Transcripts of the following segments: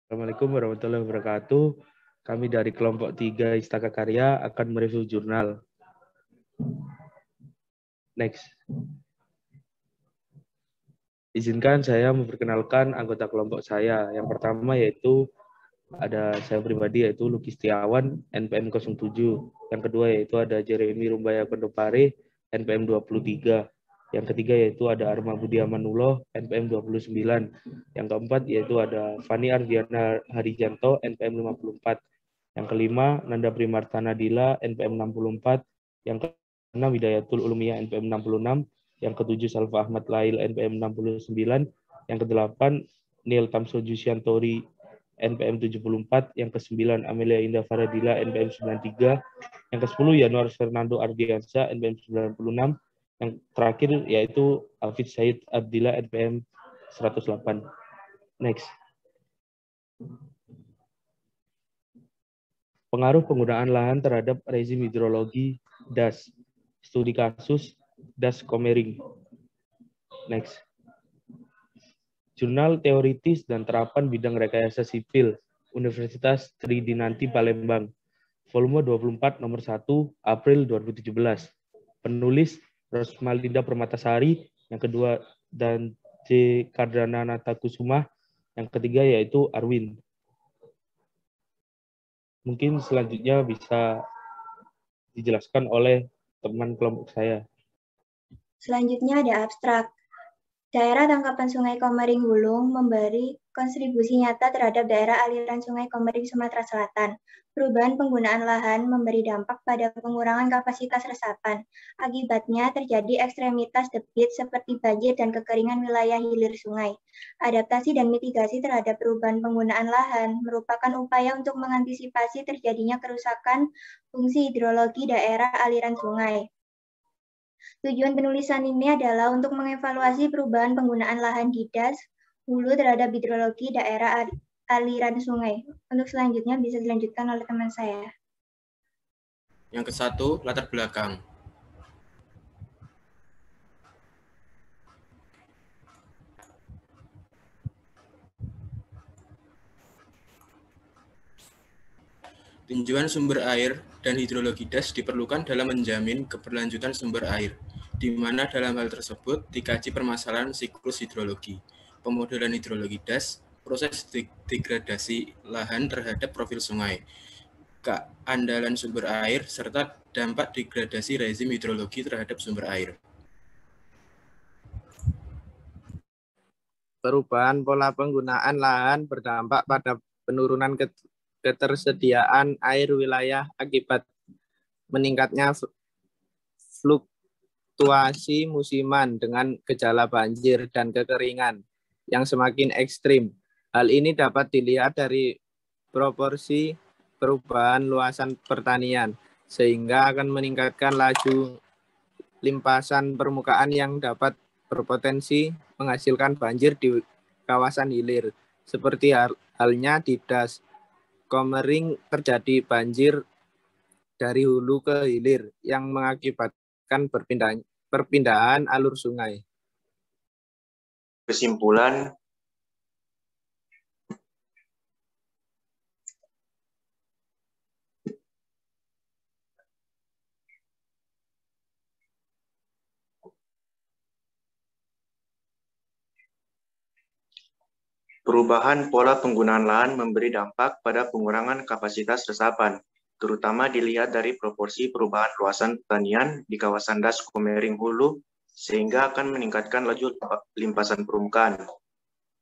Assalamualaikum warahmatullahi wabarakatuh. Kami dari kelompok 3 Istaka Karya akan mereview jurnal. Next. Izinkan saya memperkenalkan anggota kelompok saya. Yang pertama yaitu ada saya pribadi yaitu Luki Setiawan, NPM 07. Yang kedua yaitu ada Jeremy Rumbaya Kondopare, NPM 23. Yang ketiga yaitu ada Arma Budi Amanuloh, NPM 29. Yang keempat yaitu ada Fani Ardiana Harijanto, NPM 54. Yang kelima, Nanda Primartana Dila, NPM 64. Yang keenam, Hidayatul Ulumiyah, NPM 66. Yang ketujuh, Salva Ahmad Lail, NPM 69. Yang kedelapan, Neil Tamsoju Siantori, NPM 74. Yang kesembilan, Amelia Indah Faradila, NPM 93. Yang ke-10, Yanuar Fernando Ardiansa, NPM 96. Yang terakhir yaitu Hafiz Said Abdillah, NPM 108. Next. Pengaruh penggunaan lahan terhadap rezim hidrologi DAS. Studi kasus DAS Komering. Next. Jurnal Teoritis dan Terapan Bidang Rekayasa Sipil, Universitas Tridinanti Palembang. Volume 24 nomor 1 April 2017. Penulis Rosmalinda Permatasari, yang kedua dan C. Kardana Natakusuma, yang ketiga yaitu Arwin. Mungkin selanjutnya bisa dijelaskan oleh teman kelompok saya. Selanjutnya ada abstrak. Daerah tangkapan Sungai Komering Wulung memberi kontribusi nyata terhadap daerah aliran Sungai Komering Sumatera Selatan. Perubahan penggunaan lahan memberi dampak pada pengurangan kapasitas resapan. Akibatnya terjadi ekstremitas debit seperti banjir dan kekeringan wilayah hilir sungai. Adaptasi dan mitigasi terhadap perubahan penggunaan lahan merupakan upaya untuk mengantisipasi terjadinya kerusakan fungsi hidrologi daerah aliran sungai. Tujuan penulisan ini adalah untuk mengevaluasi perubahan penggunaan lahan di DAS hulu terhadap hidrologi daerah aliran sungai. Untuk selanjutnya bisa dilanjutkan oleh teman saya. Yang ke-1, latar belakang. Tinjauan sumber air dan hidrologi DAS diperlukan dalam menjamin keberlanjutan sumber air, di mana dalam hal tersebut dikaji permasalahan siklus hidrologi, pemodelan hidrologi DAS, proses degradasi lahan terhadap profil sungai, keandalan sumber air, serta dampak degradasi rezim hidrologi terhadap sumber air. Perubahan pola penggunaan lahan berdampak pada penurunan ketersediaan air wilayah akibat meningkatnya fluktuasi musiman dengan gejala banjir dan kekeringan yang semakin ekstrim. Hal ini dapat dilihat dari proporsi perubahan luasan pertanian, sehingga akan meningkatkan laju limpasan permukaan yang dapat berpotensi menghasilkan banjir di kawasan hilir. Seperti halnya di DAS Komering terjadi banjir dari hulu ke hilir yang mengakibatkan perpindahan alur sungai. Kesimpulan, perubahan pola penggunaan lahan memberi dampak pada pengurangan kapasitas resapan, terutama dilihat dari proporsi perubahan luasan pertanian di kawasan DAS Komering Hulu, sehingga akan meningkatkan laju limpasan permukaan.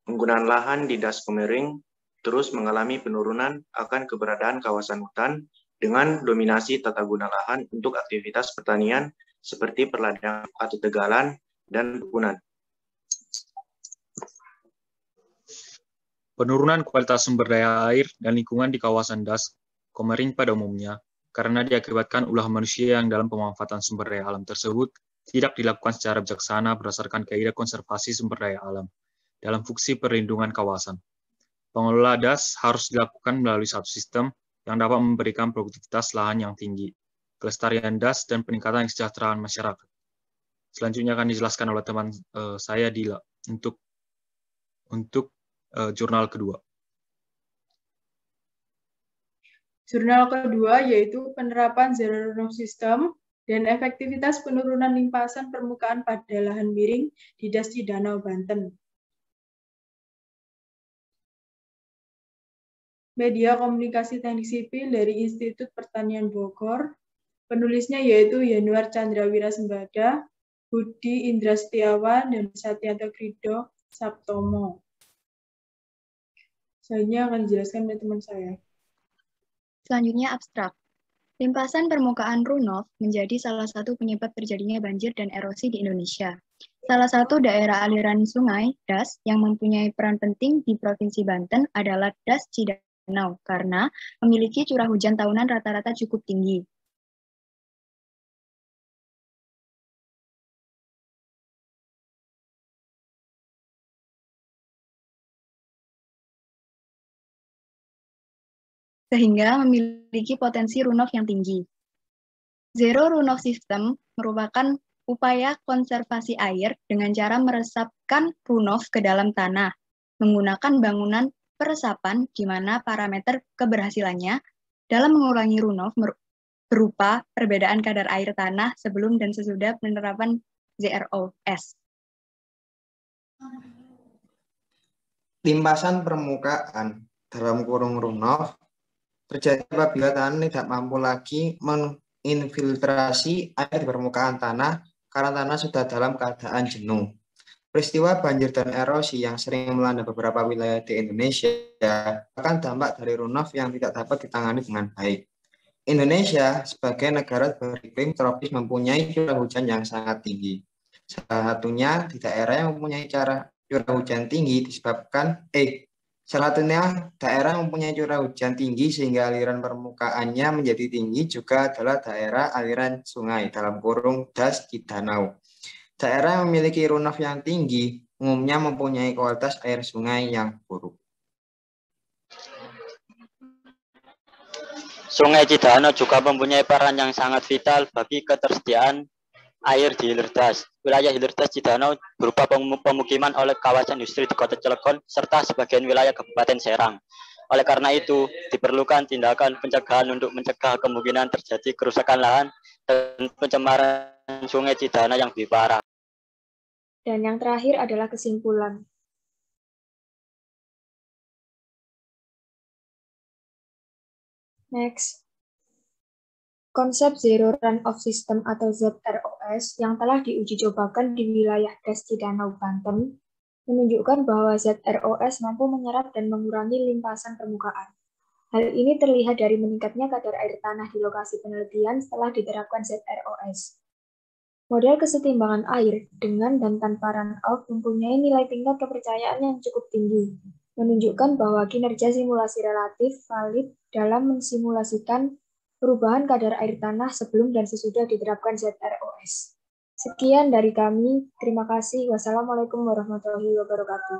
Penggunaan lahan di DAS Komering terus mengalami penurunan akan keberadaan kawasan hutan dengan dominasi tata guna lahan untuk aktivitas pertanian seperti perladang atau tegalan dan perkebunan. Penurunan kualitas sumber daya air dan lingkungan di kawasan DAS Komering pada umumnya karena diakibatkan ulah manusia yang dalam pemanfaatan sumber daya alam tersebut tidak dilakukan secara bijaksana berdasarkan kaidah konservasi sumber daya alam dalam fungsi perlindungan kawasan. Pengelola DAS harus dilakukan melalui satu sistem yang dapat memberikan produktivitas lahan yang tinggi, kelestarian DAS, dan peningkatan kesejahteraan masyarakat. Selanjutnya akan dijelaskan oleh teman saya Dila untuk jurnal kedua. Jurnal kedua yaitu penerapan zero runoff system dan efektivitas penurunan limpasan permukaan pada lahan miring di Das Cidanau, Banten. Media komunikasi teknik sipil dari Institut Pertanian Bogor. Penulisnya yaitu Yanuar Chandrawira Sembada, Budi Indra Setiawan, dan Satyanto Krido Saptomo. Saya akan dijelaskan oleh teman saya. Selanjutnya abstrak. Limpasan permukaan runoff menjadi salah satu penyebab terjadinya banjir dan erosi di Indonesia. Salah satu daerah aliran sungai, Das, yang mempunyai peran penting di Provinsi Banten adalah Das Cidanau, karena memiliki curah hujan tahunan rata-rata cukup tinggi. Sehingga memiliki potensi runoff yang tinggi. Zero runoff system merupakan upaya konservasi air dengan cara meresapkan runoff ke dalam tanah, menggunakan bangunan peresapan di mana parameter keberhasilannya dalam mengurangi runoff berupa perbedaan kadar air tanah sebelum dan sesudah penerapan ZROS. Limpasan permukaan dalam kurung runoff terjadi apabila tanah tidak mampu lagi menginfiltrasi air di permukaan tanah karena tanah sudah dalam keadaan jenuh. Peristiwa banjir dan erosi yang sering melanda beberapa wilayah di Indonesia akan dampak dari runoff yang tidak dapat ditangani dengan baik. Indonesia sebagai negara beriklim tropis mempunyai curah hujan yang sangat tinggi. Salah satunya di daerah yang mempunyai curah hujan tinggi disebabkan Salah satunya daerah mempunyai curah hujan tinggi sehingga aliran permukaannya menjadi tinggi juga adalah daerah aliran sungai dalam kurung Das Cidanau. Daerah yang memiliki runoff yang tinggi umumnya mempunyai kualitas air sungai yang buruk. Sungai Cidanau juga mempunyai peran yang sangat vital bagi ketersediaan air di Hilir Das. Wilayah Hilir Das Cidanau berupa pemukiman oleh kawasan industri di Kota Cilegon serta sebagian wilayah Kabupaten Serang. Oleh karena itu, diperlukan tindakan pencegahan untuk mencegah kemungkinan terjadi kerusakan lahan dan pencemaran Sungai Cidanau yang lebih parah. Dan yang terakhir adalah kesimpulan. Next. Konsep Zero Runoff System atau ZROS yang telah diuji cobakan di wilayah Das Cidanau, Banten, menunjukkan bahwa ZROS mampu menyerap dan mengurangi limpasan permukaan. Hal ini terlihat dari meningkatnya kadar air tanah di lokasi penelitian setelah diterapkan ZROS. Model kesetimbangan air dengan dan tanpa runoff mempunyai nilai tingkat kepercayaan yang cukup tinggi, menunjukkan bahwa kinerja simulasi relatif valid dalam mensimulasikan perubahan kadar air tanah sebelum dan sesudah diterapkan ZROS. Sekian dari kami. Terima kasih. Wassalamualaikum warahmatullahi wabarakatuh.